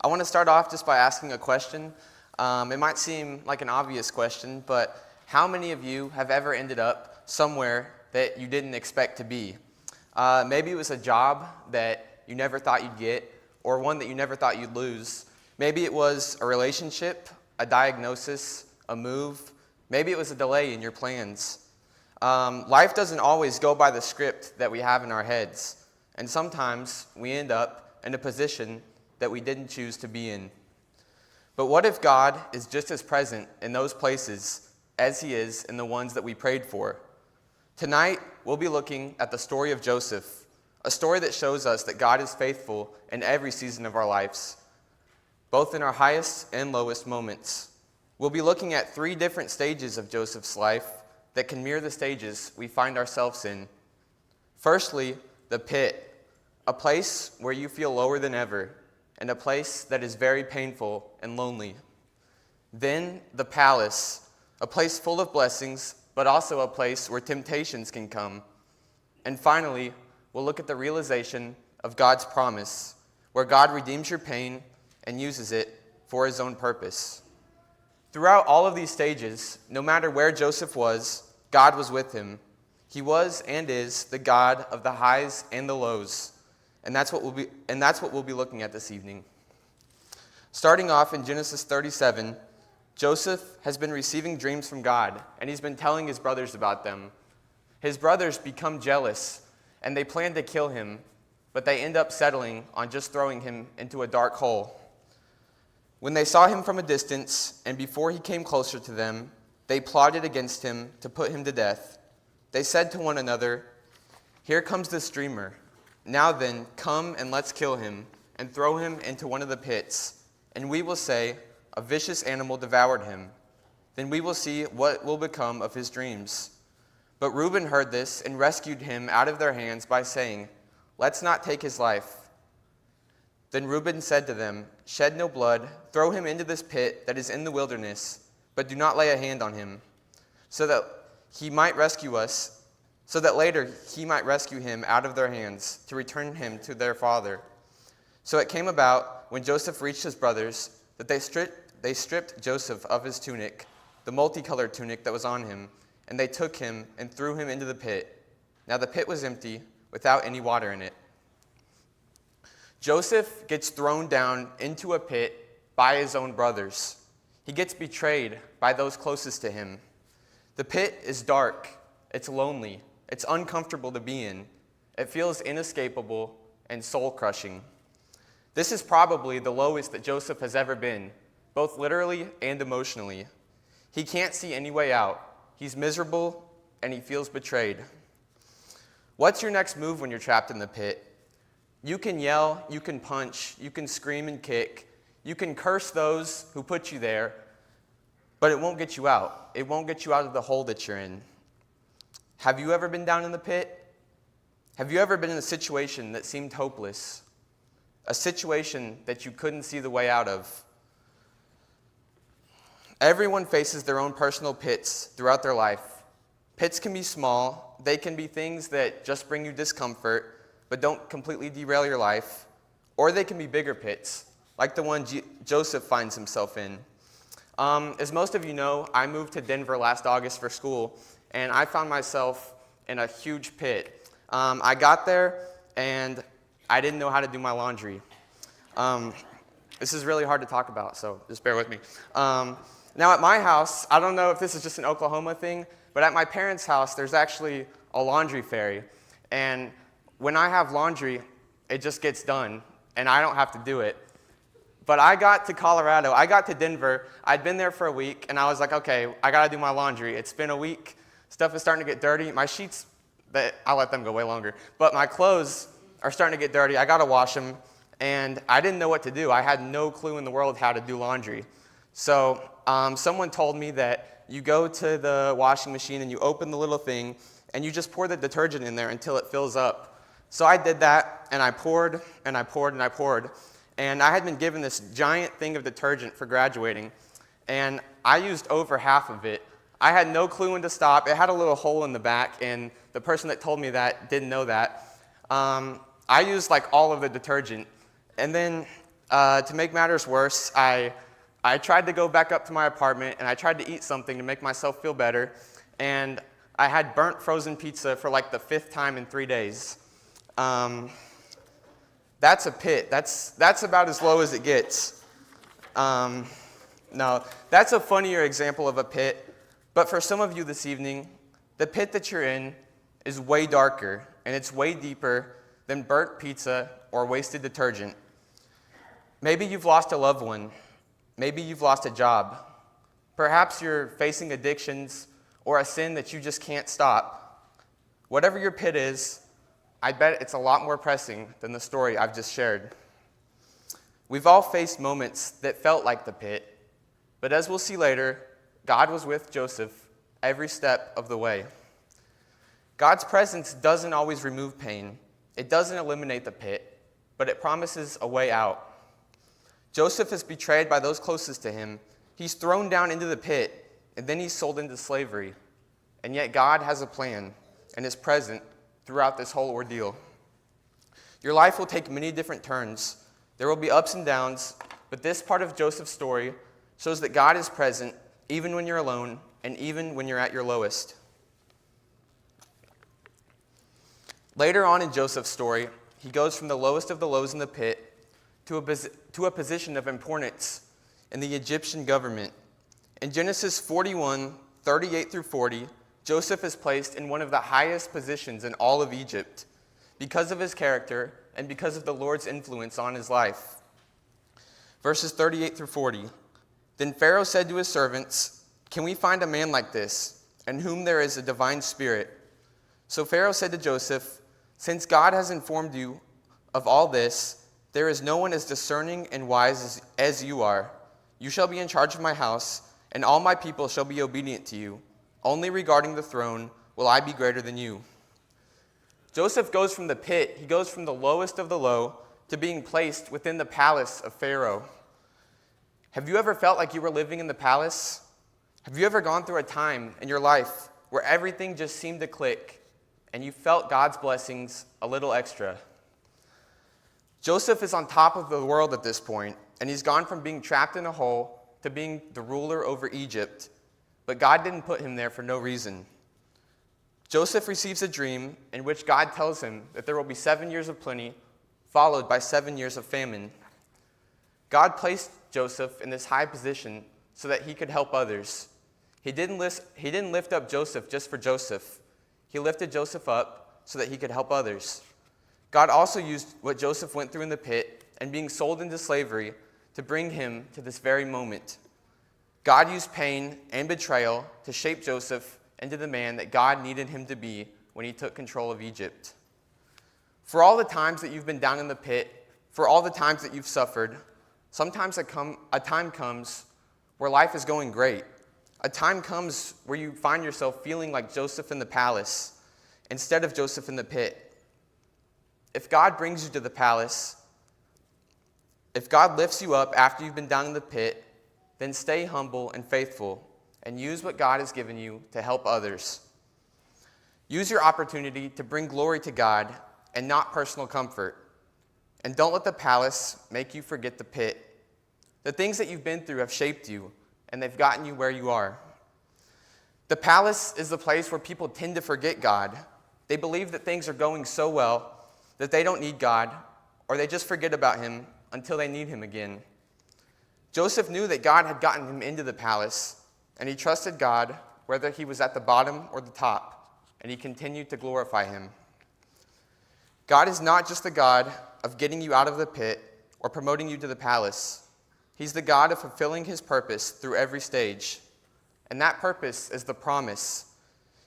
I want to start off just by asking a question. It might seem like an obvious question, but how many of you have ever ended up somewhere that you didn't expect to be? Maybe it was a job that you never thought you'd get, or one that you never thought you'd lose. Maybe it was a relationship, a diagnosis, a move. Maybe it was a delay in your plans. Life doesn't always go by the script that we have in our heads, and sometimes we end up in a position that we didn't choose to be in. But what if God is just as present in those places as he is in the ones that we prayed for? Tonight, we'll be looking at the story of Joseph, a story that shows us that God is faithful in every season of our lives, both in our highest and lowest moments. We'll be looking at 3 different stages of Joseph's life that can mirror the stages we find ourselves in. Firstly, the pit, a place where you feel lower than ever, and a place that is very painful and lonely. Then the palace, a place full of blessings, but also a place where temptations can come. And finally, we'll look at the realization of God's promise, where God redeems your pain and uses it for his own purpose. Throughout all of these stages, no matter where Joseph was, God was with him. He was and is the God of the highs and the lows. And that's what we'll be looking at this evening. Starting off in Genesis 37, Joseph has been receiving dreams from God, and he's been telling his brothers about them. His brothers become jealous, and they plan to kill him, but they end up settling on just throwing him into a dark hole. When they saw him from a distance, and before he came closer to them, they plotted against him to put him to death. They said to one another, "Here comes this dreamer. Now then, come and let's kill him and throw him into one of the pits, and we will say, 'A vicious animal devoured him.' Then we will see what will become of his dreams." But Reuben heard this and rescued him out of their hands by saying, "Let's not take his life." Then Reuben said to them, "Shed no blood, throw him into this pit that is in the wilderness, but do not lay a hand on him, so that later he might rescue him out of their hands to return him to their father." So it came about, when Joseph reached his brothers, that they stripped Joseph of his tunic, the multicolored tunic that was on him, and they took him and threw him into the pit. Now the pit was empty, without any water in it. Joseph gets thrown down into a pit by his own brothers. He gets betrayed by those closest to him. The pit is dark, it's lonely, it's uncomfortable to be in. It feels inescapable and soul-crushing. This is probably the lowest that Joseph has ever been, both literally and emotionally. He can't see any way out. He's miserable, and he feels betrayed. What's your next move when you're trapped in the pit? You can yell, you can punch, you can scream and kick, you can curse those who put you there, but it won't get you out. It won't get you out of the hole that you're in. Have you ever been down in the pit? Have you ever been in a situation that seemed hopeless? A situation that you couldn't see the way out of? Everyone faces their own personal pits throughout their life. Pits can be small. They can be things that just bring you discomfort, but don't completely derail your life. Or they can be bigger pits, like the one Joseph finds himself in. As most of you know, I moved to Denver last August for school, and I found myself in a huge pit. I got there, and I didn't know how to do my laundry. This is really hard to talk about, so just bear with me. Now at my house, I don't know if this is just an Oklahoma thing, but at my parents' house, there's actually a laundry fairy. And when I have laundry, it just gets done, and I don't have to do it. But I got to Denver, I'd been there for a week, and I was like, okay, I gotta do my laundry. It's been a week, stuff is starting to get dirty. My sheets, I'll let them go way longer, but my clothes are starting to get dirty. I gotta wash them, and I didn't know what to do. I had no clue in the world how to do laundry. So someone told me that you go to the washing machine and you open the little thing, and you just pour the detergent in there until it fills up. So I did that, and I poured, and I poured, and I poured. And I had been given this giant thing of detergent for graduating, and I used over half of it. I had no clue when to stop. It had a little hole in the back, and the person that told me that didn't know that. I used like all of the detergent, and then To make matters worse, I tried to go back up to my apartment, and I tried to eat something to make myself feel better, and I had burnt frozen pizza for like the 5th time in 3 days. That's a pit. That's about as low as it gets. No, that's a funnier example of a pit, but for some of you this evening, the pit that you're in is way darker, and it's way deeper than burnt pizza or wasted detergent. Maybe you've lost a loved one. Maybe you've lost a job. Perhaps you're facing addictions or a sin that you just can't stop. Whatever your pit is, I bet it's a lot more pressing than the story I've just shared. We've all faced moments that felt like the pit, but as we'll see later, God was with Joseph every step of the way. God's presence doesn't always remove pain. It doesn't eliminate the pit, but it promises a way out. Joseph is betrayed by those closest to him. He's thrown down into the pit, and then he's sold into slavery. And yet God has a plan and is present throughout this whole ordeal. Your life will take many different turns. There will be ups and downs, but this part of Joseph's story shows that God is present even when you're alone and even when you're at your lowest. Later on in Joseph's story, he goes from the lowest of the lows in the pit to a position of importance in the Egyptian government. In Genesis 41, 38 through 40, Joseph is placed in one of the highest positions in all of Egypt because of his character and because of the Lord's influence on his life. Verses 38 through 40. Then Pharaoh said to his servants, "Can we find a man like this, in whom there is a divine spirit?" So Pharaoh said to Joseph, "Since God has informed you of all this, there is no one as discerning and wise as you are. You shall be in charge of my house, and all my people shall be obedient to you. Only regarding the throne will I be greater than you." Joseph goes from the pit, he goes from the lowest of the low to being placed within the palace of Pharaoh. Have you ever felt like you were living in the palace? Have you ever gone through a time in your life where everything just seemed to click and you felt God's blessings a little extra? Joseph is on top of the world at this point, and he's gone from being trapped in a hole to being the ruler over Egypt. But God didn't put him there for no reason. Joseph receives a dream in which God tells him that there will be 7 years of plenty, followed by 7 years of famine. God placed Joseph in this high position so that he could help others. He didn't lift up Joseph just for Joseph. He lifted Joseph up so that he could help others. God also used what Joseph went through in the pit and being sold into slavery to bring him to this very moment. God used pain and betrayal to shape Joseph into the man that God needed him to be when he took control of Egypt. For all the times that you've been down in the pit, for all the times that you've suffered, sometimes a time comes where life is going great. A time comes where you find yourself feeling like Joseph in the palace instead of Joseph in the pit. If God brings you to the palace, if God lifts you up after you've been down in the pit, then stay humble and faithful and use what God has given you to help others. Use your opportunity to bring glory to God and not personal comfort. And don't let the palace make you forget the pit. The things that you've been through have shaped you, and they've gotten you where you are. The palace is the place where people tend to forget God. They believe that things are going so well that they don't need God, or they just forget about him until they need him again. Joseph knew that God had gotten him into the palace, and he trusted God whether he was at the bottom or the top, and he continued to glorify him. God is not just the God of getting you out of the pit or promoting you to the palace. He's the God of fulfilling his purpose through every stage. And that purpose is the promise,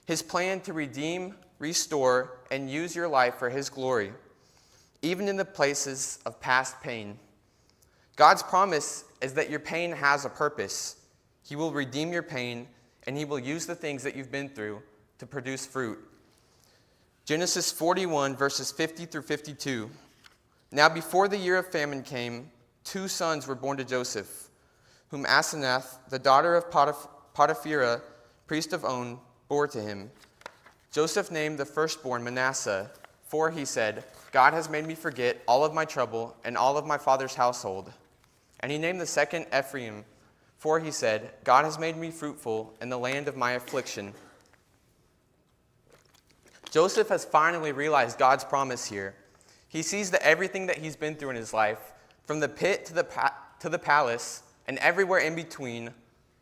his plan to redeem, restore, and use your life for his glory, even in the places of past pain. God's promise is that your pain has a purpose. He will redeem your pain, and he will use the things that you've been through to produce fruit. Genesis 41, verses 50 through 52. Now before the year of famine came, 2 sons were born to Joseph, whom Asenath, the daughter of Potiphera, priest of On, bore to him. Joseph named the firstborn Manasseh, For he said, God has made me forget all of my trouble and all of my father's household. And he named the second Ephraim, for he said, God has made me fruitful in the land of my affliction. Joseph has finally realized God's promise here. He sees that everything that he's been through in his life, from the pit to the palace, and everywhere in between,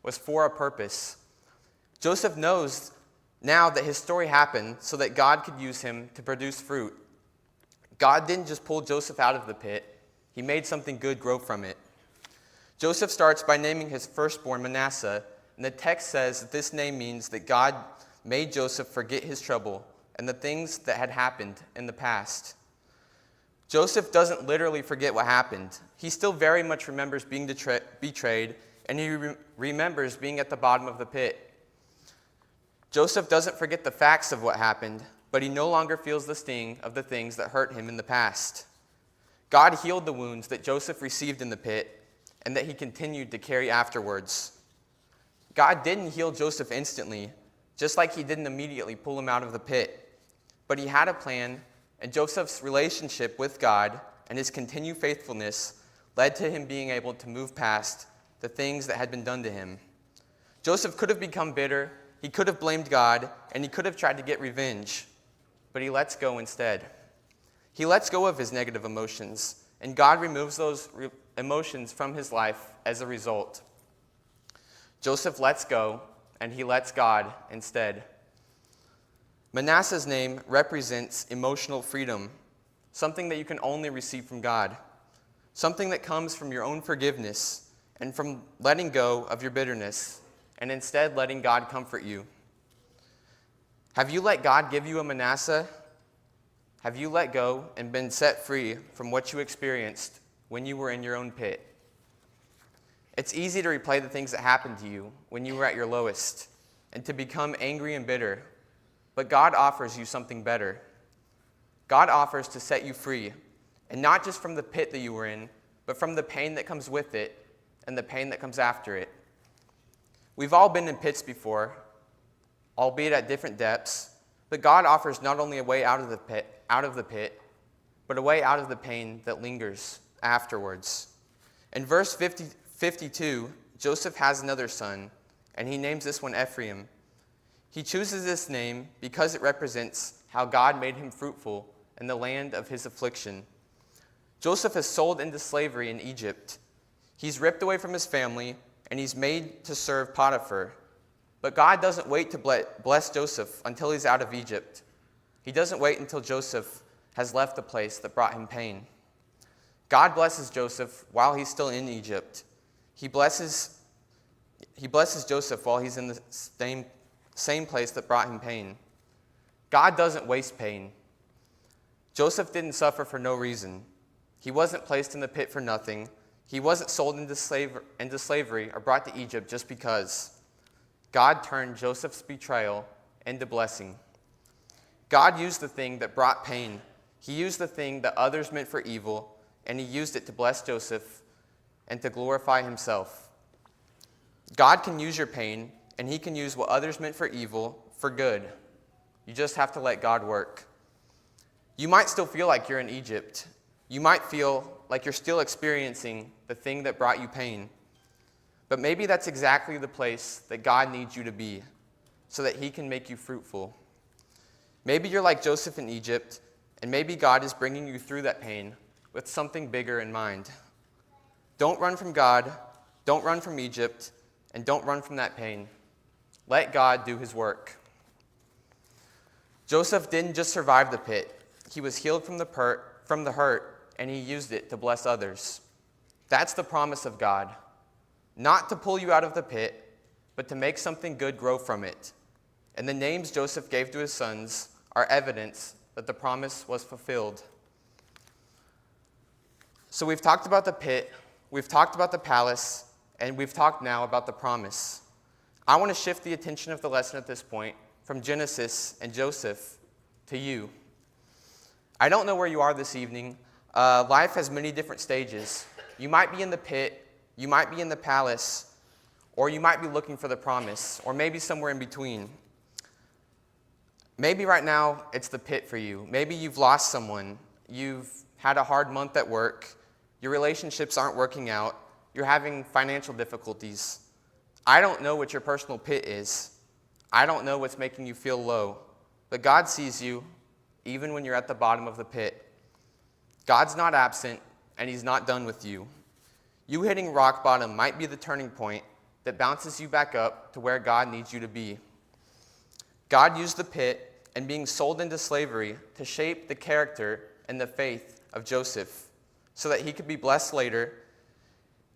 was for a purpose. Joseph knows now that his story happened so that God could use him to produce fruit. God didn't just pull Joseph out of the pit. He made something good grow from it. Joseph starts by naming his firstborn Manasseh, and the text says that this name means that God made Joseph forget his trouble and the things that had happened in the past. Joseph doesn't literally forget what happened. He still very much remembers being betrayed, and he remembers being at the bottom of the pit. Joseph doesn't forget the facts of what happened, but he no longer feels the sting of the things that hurt him in the past. God healed the wounds that Joseph received in the pit and that he continued to carry afterwards. God didn't heal Joseph instantly, just like he didn't immediately pull him out of the pit. But he had a plan, and Joseph's relationship with God and his continued faithfulness led to him being able to move past the things that had been done to him. Joseph could have become bitter, he could have blamed God, and he could have tried to get revenge, but he lets go instead. He lets go of his negative emotions, and God removes those emotions from his life as a result. Joseph lets go, and he lets God instead. Manasseh's name represents emotional freedom, something that you can only receive from God, something that comes from your own forgiveness and from letting go of your bitterness, and instead letting God comfort you. Have you let God give you a Manasseh? Have you let go and been set free from what you experienced when you were in your own pit? It's easy to replay the things that happened to you when you were at your lowest and to become angry and bitter, but God offers you something better. God offers to set you free, and not just from the pit that you were in, but from the pain that comes with it and the pain that comes after it. We've all been in pits before, albeit at different depths, but God offers not only a way out of the pit, but a way out of the pain that lingers afterwards. In verse 52, Joseph has another son, and he names this one Ephraim. He chooses this name because it represents how God made him fruitful in the land of his affliction. Joseph is sold into slavery in Egypt. He's ripped away from his family, and he's made to serve Potiphar. But God doesn't wait to bless Joseph until he's out of Egypt. He doesn't wait until Joseph has left the place that brought him pain. God blesses Joseph while he's still in Egypt. He blesses Joseph while he's in the same place that brought him pain. God doesn't waste pain. Joseph didn't suffer for no reason. He wasn't placed in the pit for nothing. He wasn't sold into slavery or brought to Egypt just because. God turned Joseph's betrayal into blessing. God used the thing that brought pain. He used the thing that others meant for evil, and he used it to bless Joseph and to glorify himself. God can use your pain, and he can use what others meant for evil for good. You just have to let God work. You might still feel like you're in Egypt. You might feel like you're still experiencing the thing that brought you pain. But maybe that's exactly the place that God needs you to be so that he can make you fruitful. Maybe you're like Joseph in Egypt, and maybe God is bringing you through that pain with something bigger in mind. Don't run from God, don't run from Egypt, and don't run from that pain. Let God do his work. Joseph didn't just survive the pit. He was healed from the hurt, and he used it to bless others. That's the promise of God. Not to pull you out of the pit, but to make something good grow from it. And the names Joseph gave to his sons are evidence that the promise was fulfilled. So we've talked about the pit, we've talked about the palace, and we've talked now about the promise. I want to shift the attention of the lesson at this point from Genesis and Joseph to you. I don't know where you are this evening. Life has many different stages. You might be in the pit, you might be in the palace, or you might be looking for the promise, or maybe somewhere in between. Maybe right now it's the pit for you. Maybe you've lost someone. You've had a hard month at work. Your relationships aren't working out. You're having financial difficulties. I don't know what your personal pit is. I don't know what's making you feel low. But God sees you even when you're at the bottom of the pit. God's not absent, and he's not done with you. You hitting rock bottom might be the turning point that bounces you back up to where God needs you to be. God used the pit and being sold into slavery to shape the character and the faith of Joseph so that he could be blessed later.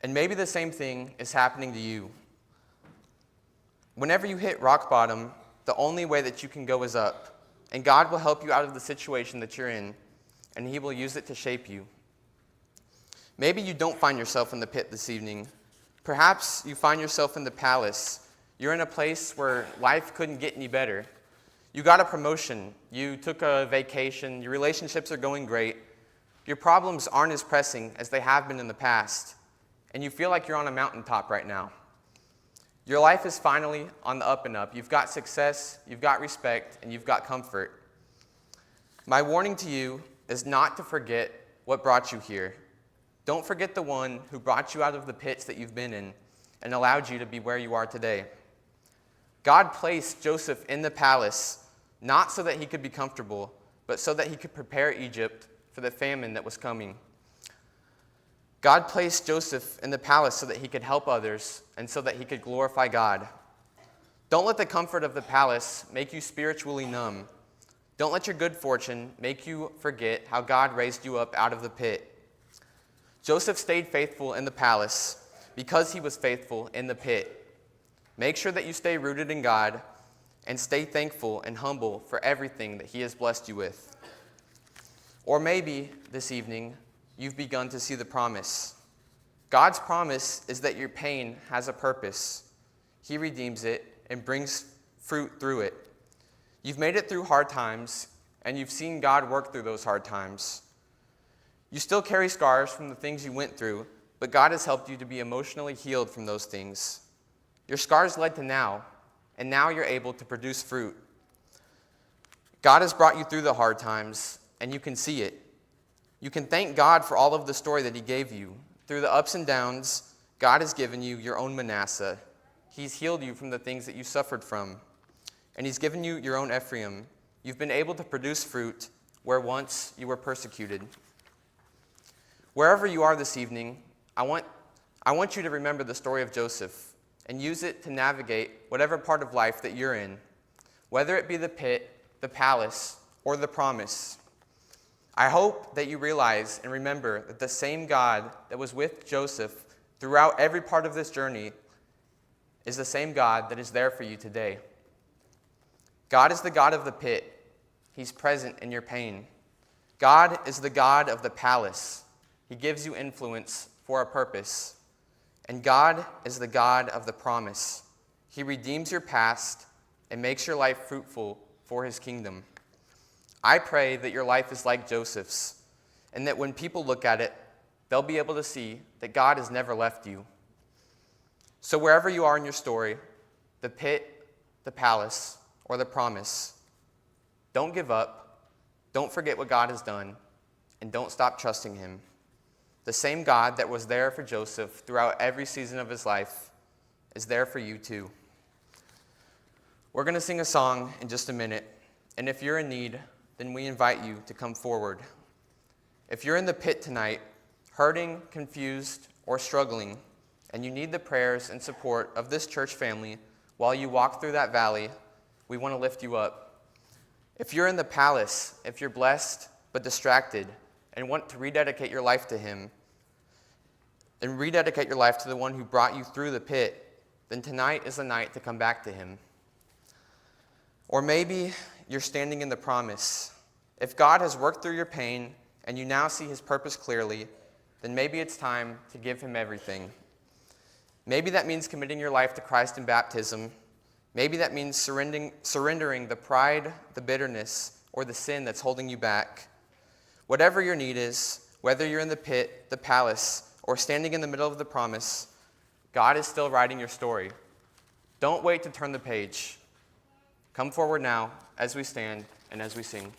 And maybe the same thing is happening to you. Whenever you hit rock bottom, the only way that you can go is up. And God will help you out of the situation that you're in, and he will use it to shape you. Maybe you don't find yourself in the pit this evening. Perhaps you find yourself in the palace. You're in a place where life couldn't get any better. You got a promotion. You took a vacation. Your relationships are going great. Your problems aren't as pressing as they have been in the past. And you feel like you're on a mountaintop right now. Your life is finally on the up and up. You've got success, you've got respect, and you've got comfort. My warning to you is not to forget what brought you here. Don't forget the one who brought you out of the pits that you've been in and allowed you to be where you are today. God placed Joseph in the palace, not so that he could be comfortable, but so that he could prepare Egypt for the famine that was coming. God placed Joseph in the palace so that he could help others and so that he could glorify God. Don't let the comfort of the palace make you spiritually numb. Don't let your good fortune make you forget how God raised you up out of the pit. Joseph stayed faithful in the palace because he was faithful in the pit. Make sure that you stay rooted in God and stay thankful and humble for everything that he has blessed you with. Or maybe this evening, you've begun to see the promise. God's promise is that your pain has a purpose. He redeems it and brings fruit through it. You've made it through hard times, and you've seen God work through those hard times. You still carry scars from the things you went through, but God has helped you to be emotionally healed from those things. Your scars led to now, and now you're able to produce fruit. God has brought you through the hard times, and you can see it. You can thank God for all of the story that he gave you. Through the ups and downs, God has given you your own Manasseh. He's healed you from the things that you suffered from. And he's given you your own Ephraim. You've been able to produce fruit where once you were persecuted. Wherever you are this evening, I want you to remember the story of Joseph and use it to navigate whatever part of life that you're in, whether it be the pit, the palace, or the promise. I hope that you realize and remember that the same God that was with Joseph throughout every part of this journey is the same God that is there for you today. God is the God of the pit. He's present in your pain. God is the God of the palace. He gives you influence for a purpose. And God is the God of the promise. He redeems your past and makes your life fruitful for his kingdom. I pray that your life is like Joseph's, and that when people look at it, they'll be able to see that God has never left you. So wherever you are in your story, the pit, the palace, or the promise, don't give up, don't forget what God has done, and don't stop trusting him. The same God that was there for Joseph throughout every season of his life is there for you too. We're going to sing a song in just a minute, and if you're in need, then we invite you to come forward. If you're in the pit tonight, hurting, confused, or struggling, and you need the prayers and support of this church family while you walk through that valley, we want to lift you up. If you're in the palace, if you're blessed but distracted and want to rededicate your life to him, and rededicate your life to the one who brought you through the pit, then tonight is the night to come back to him. Or maybe you're standing in the promise. If God has worked through your pain and you now see his purpose clearly, then maybe it's time to give him everything. Maybe that means committing your life to Christ in baptism. Maybe that means surrendering the pride, the bitterness, or the sin that's holding you back. Whatever your need is, whether you're in the pit, the palace, or standing in the middle of the promise, God is still writing your story. Don't wait to turn the page. Come forward now as we stand and as we sing.